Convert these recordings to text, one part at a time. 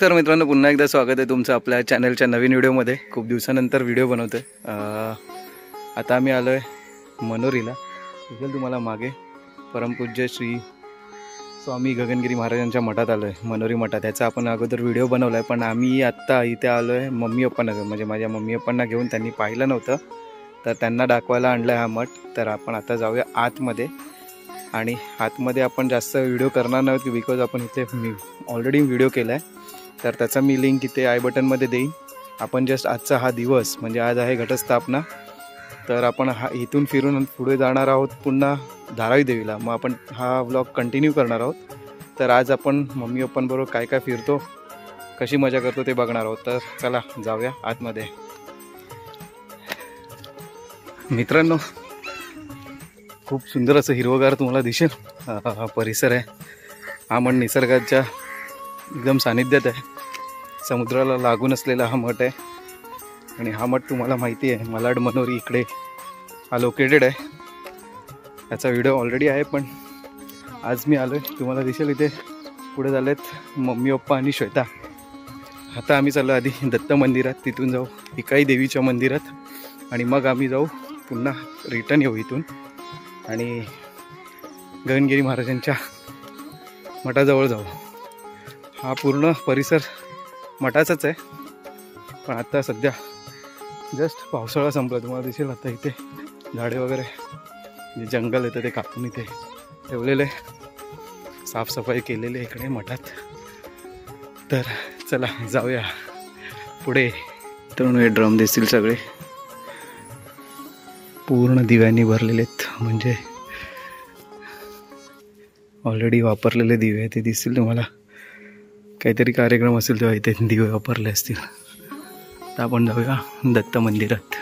नमस्कार मित्रांनो, पुन्हा एकदा स्वागत आहे तुमचं आपल्या चॅनलच्या नवीन व्हिडिओमध्ये। खूप दिवसानंतर व्हिडिओ बनवतोय। आता आम्ही आलो आहे मनोरीला। दिसेल तुम्हाला मागे परमपूज्य श्री स्वामी गगनगिरी महाराजांच्या मठात आलो आहे, मनोरी मठात। त्याचा आपण अगोदर व्हिडिओ बनवला आहे, पण आम्ही आत्ता इथे आलो आहे मम्मी पप्पांना घेऊन, म्हणजे माझ्या मम्मी पप्पांना घेऊन। त्यांनी पाहिलं नव्हतं तर त्यांना दाखवायला आणलं हा मठ। तर आपण आता जाऊया आतमध्ये, आणि आतमध्ये आपण जास्त व्हिडिओ करणार नाहीत की बिकॉज आपण इथे ऑलरेडी व्हिडिओ केला आहे, तर त्याचा मी लिंक इथे आय बटनमध्ये देईन। आपण जस्ट आजचा हा दिवस, म्हणजे आज आहे घटस्थापना, तर आपण हा इथून फिरून पुढे जाणार आहोत पुन्हा धारावी देवीला। मग आपण हा व्लॉग कंटिन्यू करणार आहोत। तर आज आपण मम्मी पप्पांबरोबर काय काय फिरतो, कशी मजा करतो ते बघणार आहोत। तर चला जाऊया आतमध्ये। मित्रांनो, खूप सुंदर असं हिरवगार तुम्हाला दिसेल परिसर आहे। हा मठ निसर्गाच्या एकदम सानिध्यात आहे, समुद्राला लागून असलेला हा मठ आहे। आणि हा मठ तुम्हाला माहिती आहे मलाड मनोरी इकडे हा लोकेटेड आहे। याचा व्हिडिओ ऑलरेडी आहे, पण आज मी आलो आहे, तुम्हाला दिसेल इथे पुढे झालेत मम्मी पप्पा आणि श्वेता। आता आम्ही चाललो आधी दत्त मंदिरात, तिथून जाऊ एकाई देवीच्या मंदिरात, आणि मग आम्ही जाऊ पुन्हा रिटर्न येऊ इथून आणि गगनगिरी महाराजांच्या मठाजवळ जाऊ। हा पूर्ण परिसर मठाचाच आहे, पण आता सध्या जस्ट पावसाळा संपला। तुम्हाला दिसेल आता इथे झाडे वगैरे जे जंगल येतं ते कापून इथे ठेवलेले, साफसफाई केलेली आहे इकडे मठात। तर चला जाऊया पुढे। तर हे ड्रम दिसतील सगळे पूर्ण दिव्यांनी भरलेले आहेत, म्हणजे ऑलरेडी वापरलेले दिवे ते दिसतील तुम्हाला। काहीतरी कार्यक्रम असेल तेव्हा इथे दिवे वापरले असतील। तर आपण जाऊया दत्त मंदिरात।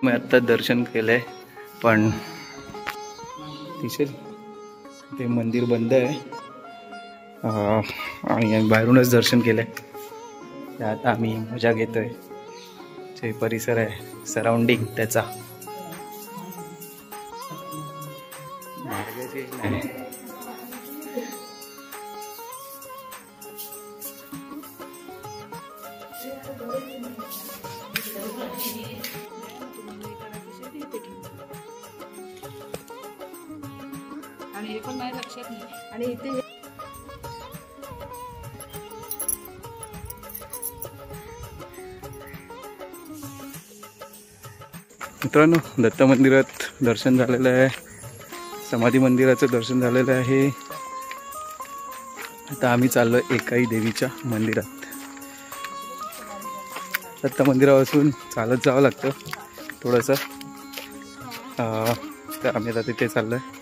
मी आत्ता दर्शन केलंय, पण दिसेल ते मंदिर बंद आहे, आणि बाहेरूनच दर्शन केलंय। त्यात आम्ही मजा घेतोय, जे परिसर आहे सराउंडिंग त्याचा। आणि हे पण नाही लक्षात नाही, आणि इथे मित्रांनो, दत्त मंदिरात दर्शन झालेलं आहे, समाधी मंदिराचं दर्शन झालेलं आहे। आता आम्ही चाललो एकाई देवीच्या मंदिरात। दत्त मंदिरापासून चालत जावं लागतं थोडंसं, तर आम्ही आता तिथे चाललो आहे।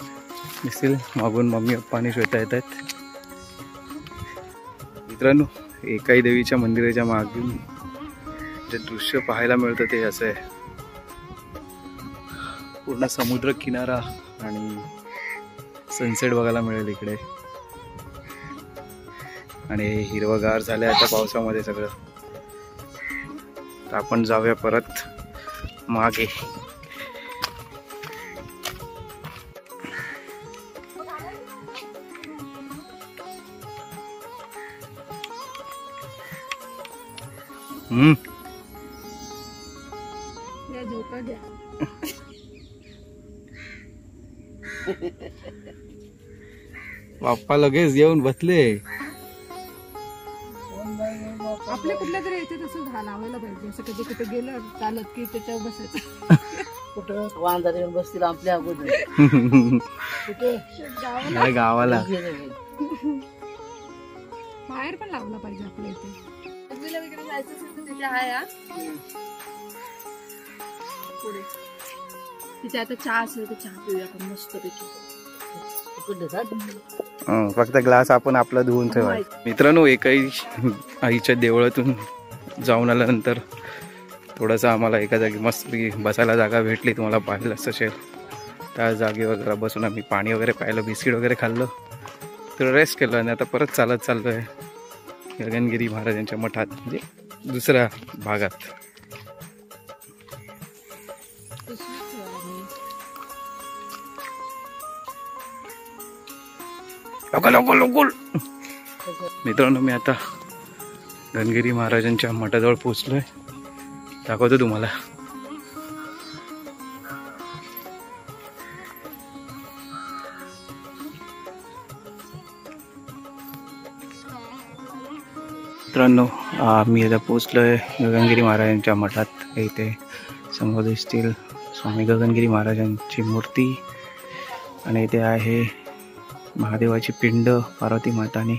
दिसेल मागून मम्मी पप्पा आणि श्वेता येत आहेत। मित्रांनो, एकाई देवीच्या मंदिराच्या मागून जे दृश्य पाहायला मिळतं ते असं आहे, पूर्ण समुद्र किनारा आणि सनसेट बघायला मिळेल इकडे, आणि हिरवगार झालं आता पावसामध्ये सगळं। तर आपण जाऊया परत मागे। झोका द्या। बाप्पा लगेच येऊन बसले। आपल्या कुठल्या तरी येते तसं लावायला पाहिजे, असं कधी कुठे गेलं चालत की त्याच्यावर बसायचं। कुठं वांदा येऊन बसतील आपल्या अगोदर, कुठे गावाला बाहेर पण लावला पाहिजे आपल्या इथे। वगैरे जायचं असेल तर तिथे आहे पुढे। तिथे आता चहा असेल तर चहा पिऊया आपण मस्तपैकी। फक्त ग्लास आपण आपला धुवून ठेवायचा। मित्रांनो, एकाई आईच्या देवळातून जाऊन आल्यानंतर थोडंसं आम्हाला एका जागी मस्त बसायला जागा भेटली, तुम्हाला पाहिलंच असेल। त्या जागेवर जरा बसून आम्ही पाणी वगैरे प्यायलं, बिस्किट वगैरे खाल्लं, तर रेस्ट केलं, आणि आता परत चालत चाललो आहे गगनगिरी महाराजांच्या मठात, म्हणजे दुसऱ्या भागात। लोकल लोकल लोकल मित्रांनो, मी आता गणगिरी महाराजांच्या मठाजवळ पोचलोय, दाखवतो तुम्हाला. मित्रांनो, मी आता पोचलोय गगनगिरी महाराजांच्या मठात. इथे समोर दिसतील स्वामी गगनगिरी महाराजांची मूर्ती आणि इथे आहे महादेवाची पिंड, पार्वती माता आणि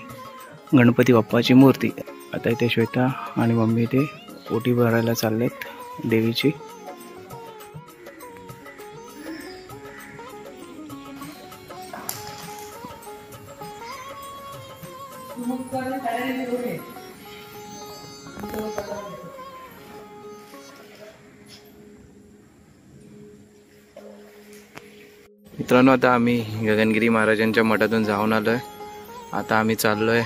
गणपती बाप्पाची मूर्ती. आता इथे श्वेता आणि मम्मी इथे ओटी भरायला चाललेत देवीची. मित्रांनो, आता आम्ही गगनगिरी महाराजांच्या मठातून जाऊन आलोय. आता आम्ही चाललोय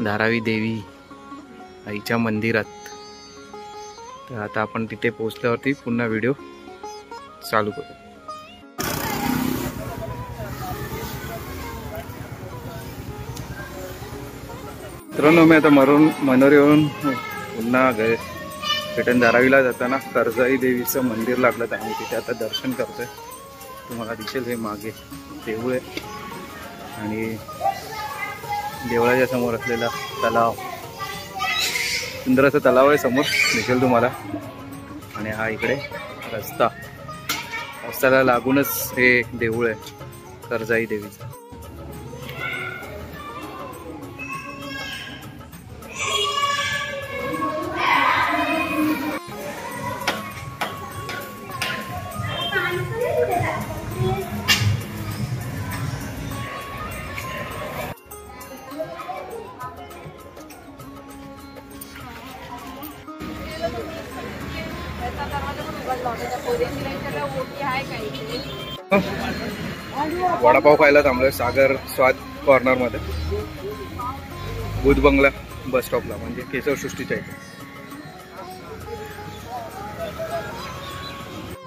धारावी देवी आईच्या मंदिरात. तर आता आपण तिथे पोहोचल्यावरती पुन्हा व्हिडिओ चालू करू. मित्रांनो, मी आता मनोरीवरून पुन्हा रिटर्न धारावीला जाताना कर्जाई देवीचं मंदिर लागलं, तर आम्ही तिथे आता दर्शन करतोय. तुम्हाला दिसेल हे मागे देऊळ आहे आणि देवळाच्या समोर असलेला तलाव, सुंदर असं तलाव आहे समोर दिसेल तुम्हाला. आणि हा इकडे रस्त्याला लागूनच हे देऊळ आहे कर्जाई देवीचं. वडापाव खायला थांबलोय सागर स्वाद कॉर्नर मध्ये, बुध बंगला बस स्टॉपला, म्हणजे केशव सृष्टीच्या इथे.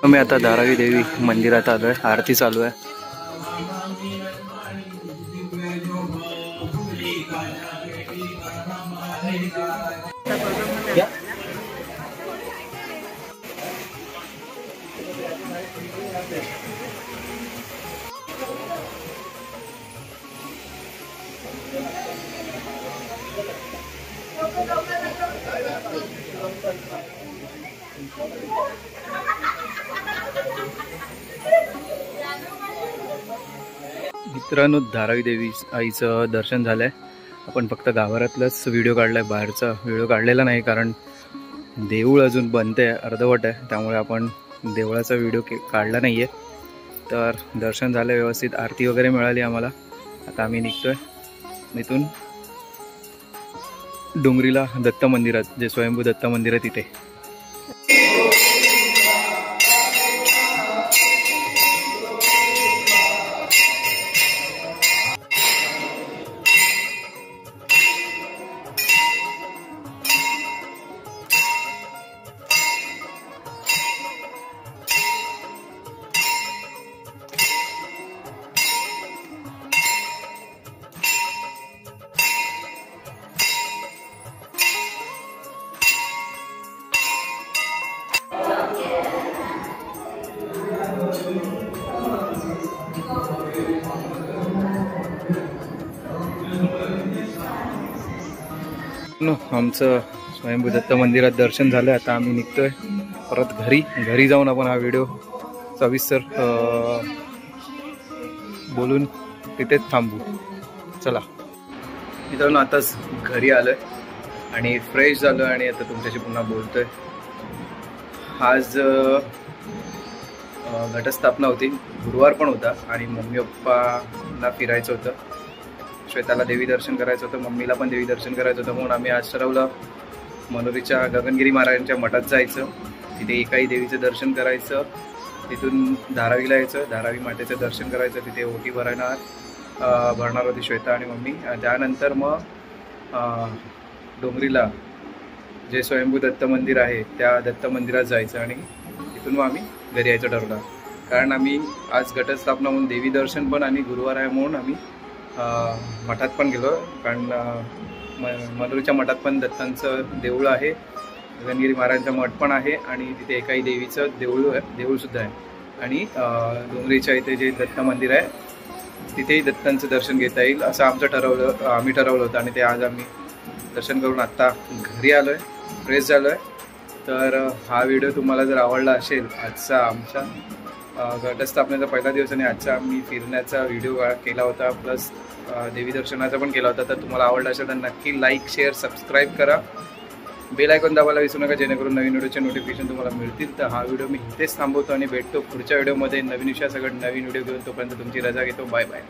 मी आता धारावी देवी मंदिरात आलोय, आरती चालू आहे. मित्रांनो, धारावी देवी आईचं दर्शन झालंय. आपण फक्त गाभाऱ्यातलाच व्हिडिओ काढलाय, बाहेरचा व्हिडिओ काढलेला नाही, कारण देऊळ अजून बनते, अर्धवट आहे, त्यामुळे आपण देवळाचा व्हिडिओ काढला नाहीये. तर दर्शन झालं व्यवस्थित, आरती वगैरे मिळाली आम्हाला. आता आम्ही निघतोय इथून डोंगरीला दत्त मंदिरात, जे स्वयंभू दत्त मंदिर आहे तिथे. आमचं स्वयंभू दत्त मंदिरात दर्शन झालं. आता आम्ही निघतोय परत घरी जाऊन आपण हा व्हिडिओ सविस्तर बोलून तिथेच थांबू. चला मित्रांनो, आताच घरी आलोय आणि फ्रेश झालो आणि आता तुमच्याशी पुन्हा बोलतोय. आज घटस्थापना होती, गुरुवार पण होता आणि मम्मी पप्पांना फिरायचं होतं, श्वेताला देवी दर्शन करायचं होतं, मम्मीला पण देवी दर्शन करायचं होतं. म्हणून आम्ही आज ठरवलं मनोरीच्या गगनगिरी महाराजांच्या मठात जायचं, तिथे एकाही देवीचं दर्शन करायचं, तिथून धारावीला यायचं, धारावी मातेचं दर्शन करायचं, तिथे ओटी भरणार होती श्वेता आणि मम्मी. त्यानंतर मग डोंगरीला जे स्वयंभू दत्त मंदिर आहे त्या दत्त मंदिरात जायचं आणि तिथून मग आम्ही घरी यायचं ठरवलं. कारण आम्ही आज घटस्थापना म्हणून देवी दर्शन पण आणि गुरुवार आहे म्हणून आम्ही मठात पण गेलो, कारण मनोरीच्या मठात पण दत्तांचं देऊळ आहे, गगनगिरी महाराजांचा मठ पण आहे आणि तिथे एकाही देवीचं देऊळसुद्धा आहे. आणि डोंगरीच्या इथे जे दत्त मंदिर आहे तिथेही दत्तांचं दर्शन घेता येईल असं आम्ही ठरवलं होतं. आणि ते आज आम्ही दर्शन करून आत्ता घरी आलो आहे, फ्रेश झालो आहे. तर हा व्हिडिओ तुम्हाला जर आवडला असेल, आजचा आमच्या घटस्थापनेचा पहिला दिवस आणि आजचा आम्ही फिरण्याचा व्हिडिओ केला होता, प्लस देवी दर्शनाचा पण केला होता, तर तुम्हाला आवडला असेल तर नक्की लाईक, शेअर, सबस्क्राईब करा. बेल आयकॉन दाबायला विसरू नका, जेणेकरून नवीन व्हिडिओचे नोटिफिकेशन तुम्हाला मिळतील. तर हा व्हिडिओ मी इथेच थांबवतो आणि भेटतो पुढच्या व्हिडिओमध्ये नवीन विषयासकट नवीन व्हिडिओ घेऊन. तोपर्यंत तुमची रजा घेतो. Bye bye.